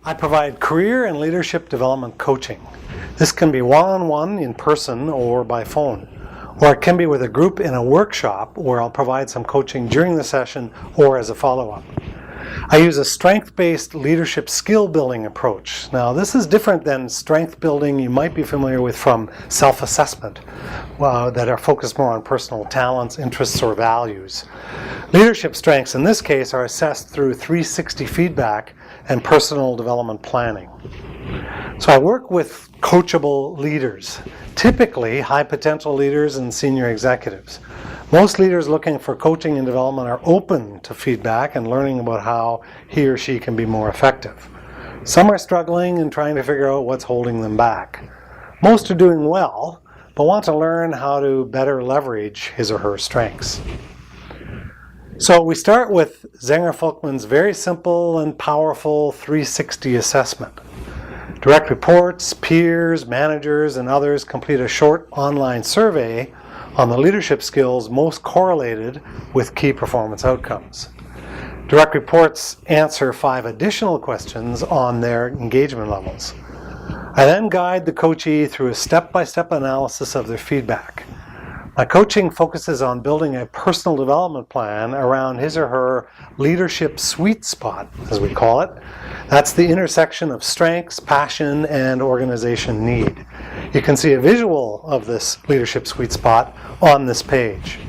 I provide career and leadership development coaching. This can be one-on-one in person or by phone, or it can be with a group in a workshop where I'll provide some coaching during the session or as a follow-up. I use a strength-based leadership skill building approach. Now, this is different than strength building you might be familiar with from self-assessment that are focused more on personal talents, interests, or values. Leadership strengths in this case are assessed through 360 feedback and personal development planning. So I work with coachable leaders, typically high potential leaders and senior executives. Most leaders looking for coaching and development are open to feedback and learning about how he or she can be more effective. Some are struggling and trying to figure out what's holding them back. Most are doing well, but want to learn how to better leverage his or her strengths. So we start with Zenger-Folkman's very simple and powerful 360 assessment. Direct reports, peers, managers, and others complete a short online survey on the leadership skills most correlated with key performance outcomes. Direct reports answer 5 additional questions on their engagement levels. I then guide the coachee through a step-by-step analysis of their feedback. My coaching focuses on building a personal development plan around his or her leadership sweet spot, as we call it. That's the intersection of strengths, passion, and organization need. You can see a visual of this leadership sweet spot on this page.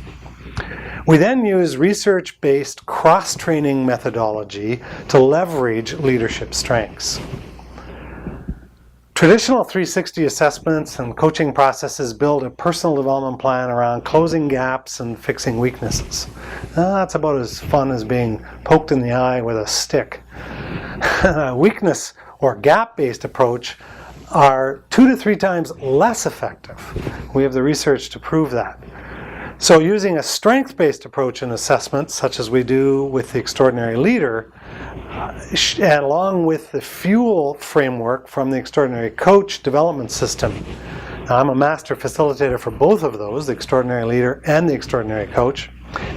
We then use research-based cross-training methodology to leverage leadership strengths. Traditional 360 assessments and coaching processes build a personal development plan around closing gaps and fixing weaknesses. That's about as fun as being poked in the eye with a stick. Weakness or gap-based approach are 2 to 3 times less effective. We have the research to prove that. So using a strength-based approach in assessment, such as we do with the Extraordinary Leader, and along with the FUEL framework from the Extraordinary Coach development system. Now, I'm a master facilitator for both of those, the Extraordinary Leader and the Extraordinary Coach,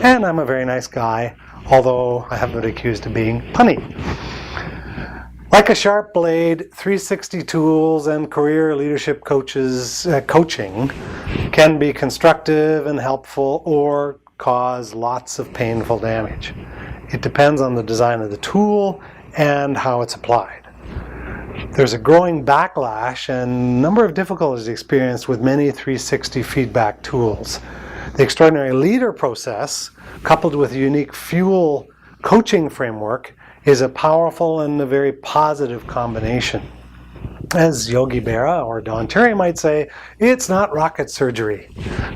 and I'm a very nice guy, although I have been accused of being punny. Like a sharp blade, 360 tools and career leadership coaching can be constructive and helpful or cause lots of painful damage. It depends on the design of the tool and how it's applied. There's a growing backlash and a number of difficulties experienced with many 360 feedback tools. The Extraordinary Leader process, coupled with a unique FUEL coaching framework, is a powerful and a very positive combination. As Yogi Berra or Don Cherry might say, it's not rocket surgery.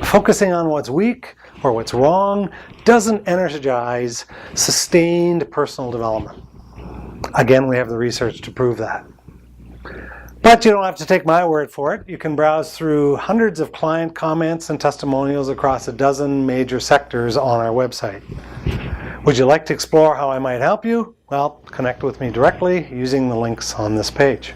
Focusing on what's weak or what's wrong doesn't energize sustained personal development. Again, we have the research to prove that. But you don't have to take my word for it. You can browse through hundreds of client comments and testimonials across a dozen major sectors on our website. Would you like to explore how I might help you? Well, connect with me directly using the links on this page.